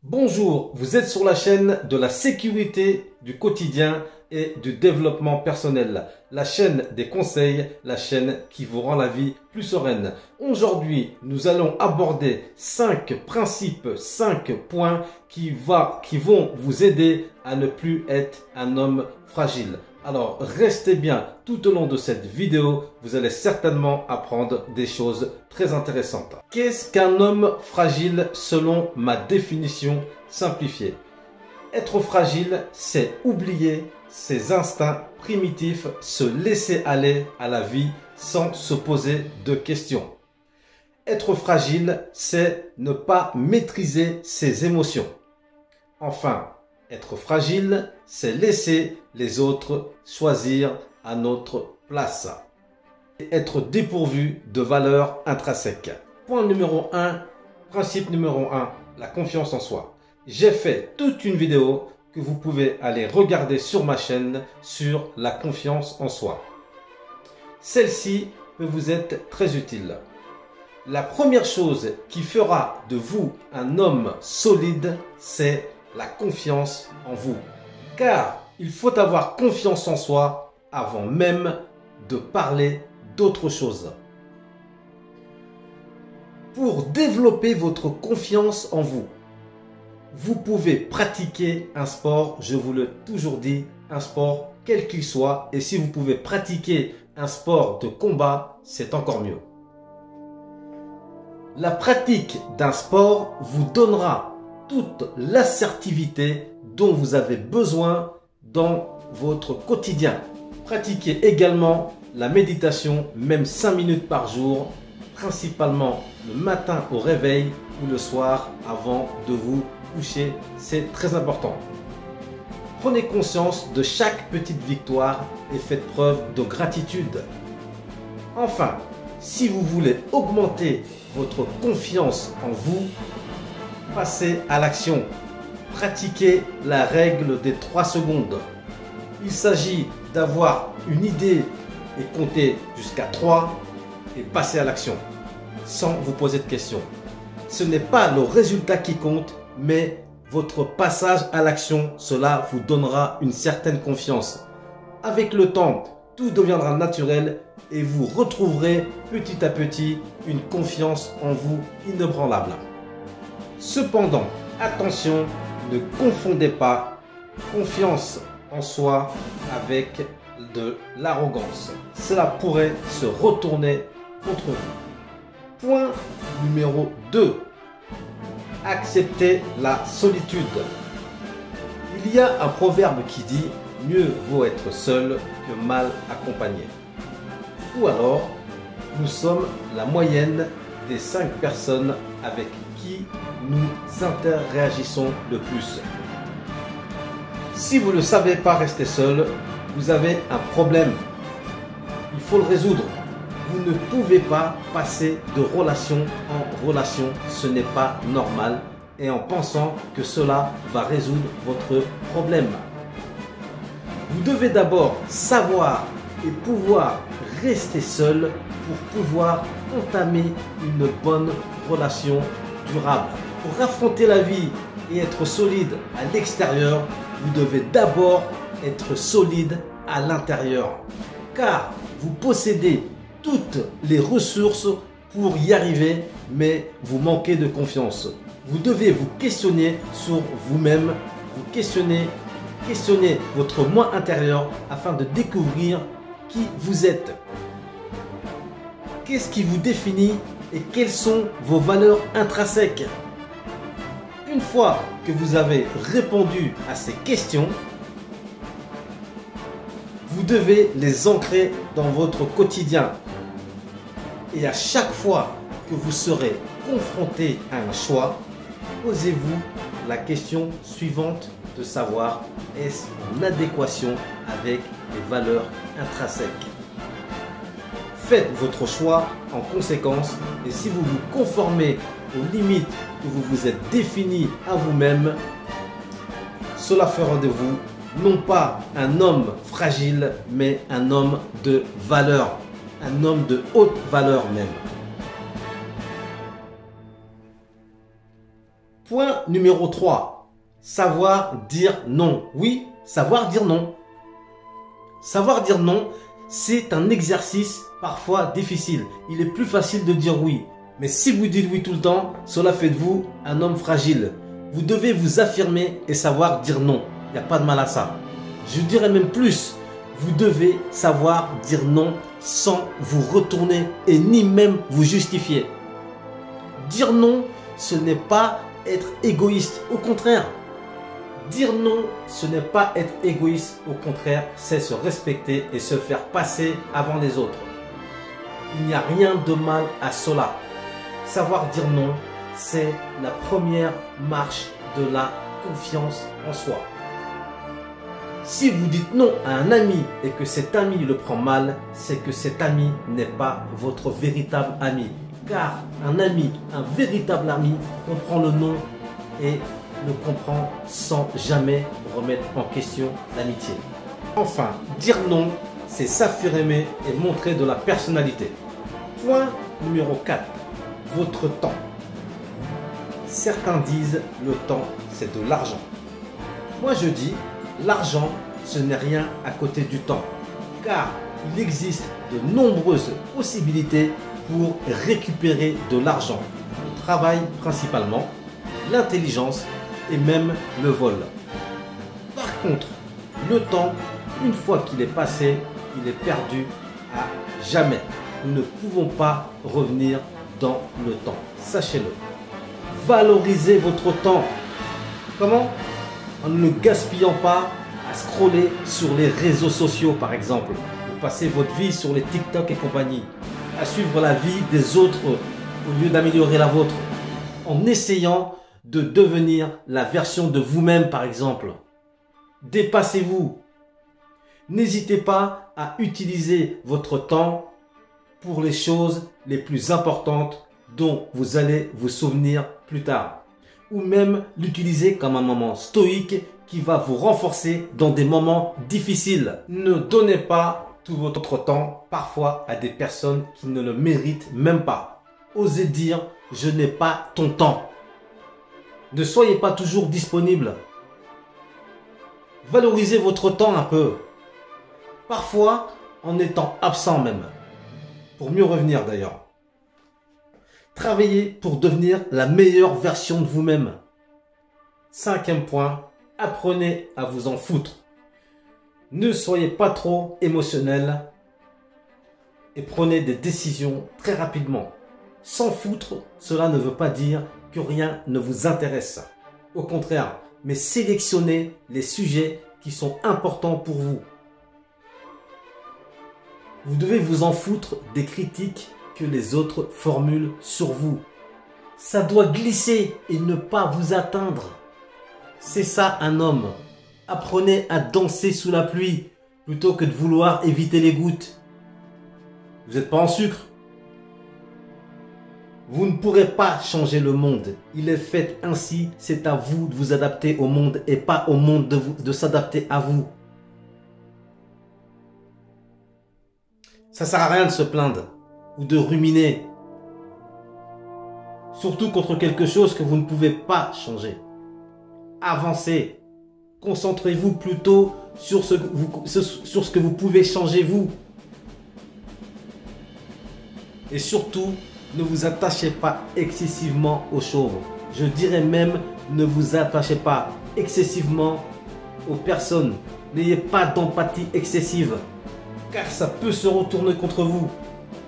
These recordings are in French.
Bonjour, vous êtes sur la chaîne de la sécurité du quotidien et du développement personnel. La chaîne des conseils, la chaîne qui vous rend la vie plus sereine. Aujourd'hui, nous allons aborder 5 principes, 5 points qui vont vous aider à ne plus être un homme fragile. Alors, restez bien tout au long de cette vidéo, vous allez certainement apprendre des choses très intéressantes. Qu'est-ce qu'un homme fragile selon ma définition simplifiée? Être fragile, c'est oublier ses instincts primitifs, se laisser aller à la vie sans se poser de questions. Être fragile, c'est ne pas maîtriser ses émotions. Enfin, être fragile, c'est laisser les autres choisir à notre place. Et être dépourvu de valeurs intrinsèques. Point numéro 1, principe numéro 1, la confiance en soi. J'ai fait toute une vidéo que vous pouvez aller regarder sur ma chaîne sur la confiance en soi. Celle-ci peut vous être très utile. La première chose qui fera de vous un homme solide, c'est la confiance en vous. Car il faut avoir confiance en soi avant même de parler d'autre chose. Pour développer votre confiance en vous, vous pouvez pratiquer un sport, je vous l'ai toujours dit, un sport quel qu'il soit. Et si vous pouvez pratiquer un sport de combat, c'est encore mieux. La pratique d'un sport vous donnera toute l'assertivité dont vous avez besoin dans votre quotidien. Pratiquez également la méditation, même 5 minutes par jour, principalement le matin au réveil ou le soir avant de vous coucher. C'est très important. Prenez conscience de chaque petite victoire et faites preuve de gratitude. Enfin, si vous voulez augmenter votre confiance en vous, passez à l'action. Pratiquez la règle des 3 secondes. Il s'agit d'avoir une idée et compter jusqu'à 3 et passer à l'action sans vous poser de questions. Ce n'est pas le résultat qui compte, mais votre passage à l'action, cela vous donnera une certaine confiance. Avec le temps, tout deviendra naturel et vous retrouverez petit à petit une confiance en vous inébranlable. Cependant, attention, ne confondez pas confiance en soi avec de l'arrogance. Cela pourrait se retourner contre vous. Point numéro 2. Acceptez la solitude. Il y a un proverbe qui dit « Mieux vaut être seul que mal accompagné ». Ou alors, nous sommes la moyenne des 5 personnes avec qui nous interagissons le plus. Si vous ne savez pas rester seul, vous avez un problème. Il faut le résoudre. Vous ne pouvez pas passer de relation en relation. Ce n'est pas normal. Et en pensant que cela va résoudre votre problème. Vous devez d'abord savoir et pouvoir rester seul pour pouvoir entamer une bonne relation durable. Pour affronter la vie et être solide à l'extérieur, vous devez d'abord être solide à l'intérieur. Car vous possédez toutes les ressources pour y arriver, mais vous manquez de confiance. Vous devez vous questionner sur vous-même, vous questionner votre moi intérieur afin de découvrir qui vous êtes. Qu'est-ce qui vous définit et quelles sont vos valeurs intrinsèques? Une fois que vous avez répondu à ces questions, vous devez les ancrer dans votre quotidien. Et à chaque fois que vous serez confronté à un choix, posez-vous la question suivante de savoir est-ce en adéquation avec les valeurs intrinsèques. Faites votre choix en conséquence et si vous vous conformez aux limites que vous vous êtes définies à vous-même, cela fera de vous non pas un homme fragile, mais un homme de valeur, un homme de haute valeur même. Point numéro 3. Savoir dire non. Oui, savoir dire non. Savoir dire non, c'est un exercice parfois difficile. Il est plus facile de dire oui. Mais si vous dites oui tout le temps, cela fait de vous un homme fragile. Vous devez vous affirmer et savoir dire non. Il n'y a pas de mal à ça. Je dirais même plus. Vous devez savoir dire non sans vous retourner et ni même vous justifier. Dire non, ce n'est pas être égoïste. Au contraire, dire non, ce n'est pas être égoïste. Au contraire, c'est se respecter et se faire passer avant les autres. Il n'y a rien de mal à cela. Savoir dire non, c'est la première marche de la confiance en soi. Si vous dites non à un ami et que cet ami le prend mal, c'est que cet ami n'est pas votre véritable ami. Car un ami, un véritable ami, comprend le non et le comprend sans jamais remettre en question l'amitié. Enfin, dire non, c'est s'affirmer et montrer de la personnalité. Point numéro 4. Votre temps. Certains disent le temps, c'est de l'argent. Moi je dis, l'argent, ce n'est rien à côté du temps. Car il existe de nombreuses possibilités pour récupérer de l'argent. Le travail principalement, l'intelligence et même le vol. Par contre, le temps, une fois qu'il est passé, il est perdu à jamais. Nous ne pouvons pas revenir dans le temps. Sachez-le. Valorisez votre temps. Comment? En ne le gaspillant pas à scroller sur les réseaux sociaux par exemple. Vous passez votre vie sur les TikTok et compagnie. À suivre la vie des autres au lieu d'améliorer la vôtre. En essayant de devenir la version de vous-même par exemple. Dépassez-vous. N'hésitez pas à utiliser votre temps pour les choses les plus importantes dont vous allez vous souvenir plus tard. Ou même l'utiliser comme un moment stoïque qui va vous renforcer dans des moments difficiles. Ne donnez pas tout votre temps parfois à des personnes qui ne le méritent même pas. Osez dire « je n'ai pas ton temps ». Ne soyez pas toujours disponible. Valorisez votre temps un peu. Parfois en étant absent même. Pour mieux revenir d'ailleurs. Travaillez pour devenir la meilleure version de vous-même. 5e point, apprenez à vous en foutre. Ne soyez pas trop émotionnel et prenez des décisions très rapidement. S'en foutre, cela ne veut pas dire que rien ne vous intéresse. Au contraire, mais sélectionnez les sujets qui sont importants pour vous. Vous devez vous en foutre des critiques que les autres formulent sur vous. Ça doit glisser et ne pas vous atteindre. C'est ça un homme. Apprenez à danser sous la pluie plutôt que de vouloir éviter les gouttes. Vous n'êtes pas en sucre. Vous ne pourrez pas changer le monde. Il est fait ainsi. C'est à vous de vous adapter au monde et pas au monde de s'adapter à vous. Ça sert à rien de se plaindre ou de ruminer. Surtout contre quelque chose que vous ne pouvez pas changer. Avancez. Concentrez-vous plutôt sur ce que vous pouvez changer vous. Et surtout, ne vous attachez pas excessivement aux choses. Je dirais même, ne vous attachez pas excessivement aux personnes. N'ayez pas d'empathie excessive. Car ça peut se retourner contre vous.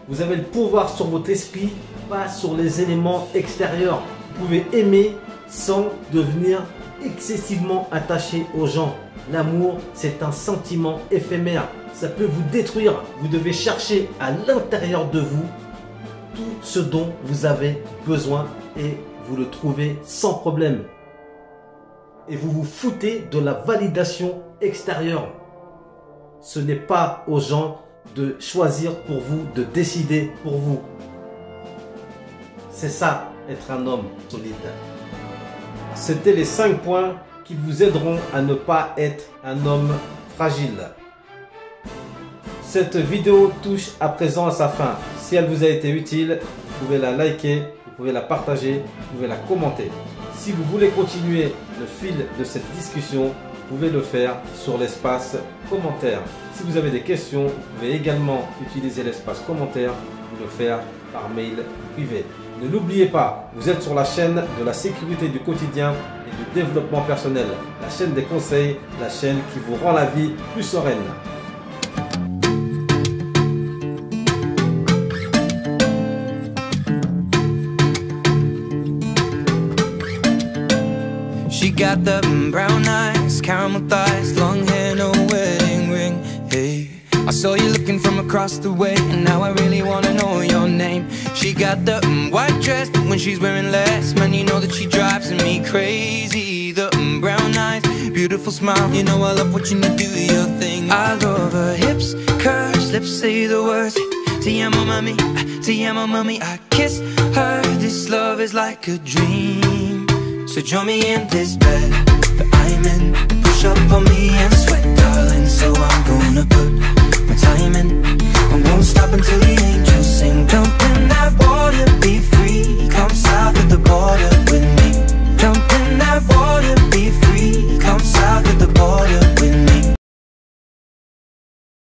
Vous avez le pouvoir sur votre esprit, pas sur les éléments extérieurs. Vous pouvez aimer sans devenir excessivement attaché aux gens. L'amour, c'est un sentiment éphémère. Ça peut vous détruire. Vous devez chercher à l'intérieur de vous tout ce dont vous avez besoin et vous le trouvez sans problème. Et vous vous foutez de la validation extérieure. Ce n'est pas aux gens de choisir pour vous, de décider pour vous. C'est ça, être un homme solide. C'était les 5 points qui vous aideront à ne pas être un homme fragile. Cette vidéo touche à présent à sa fin. Si elle vous a été utile, vous pouvez la liker, vous pouvez la partager, vous pouvez la commenter. Si vous voulez continuer le fil de cette discussion, vous pouvez le faire sur l'espace commentaire. Si vous avez des questions, vous pouvez également utiliser l'espace commentaire ou le faire par mail privé. Ne l'oubliez pas, vous êtes sur la chaîne de la sécurité du quotidien et du développement personnel. La chaîne des conseils, la chaîne qui vous rend la vie plus sereine. She got the brown eyes, caramel thighs, long hair, no wedding ring. Hey, I saw you looking from across the way, and now I really wanna know your name. She got the white dress, but when she's wearing less, man, you know that she drives me crazy. The brown eyes, beautiful smile, you know I love watching you do your thing. I love her hips, curves, lips say the words. Te amo mami, te amo mami. I kiss her, this love is like a dream. So join me in this bed that I'm in. Push up on me and sweat, darling.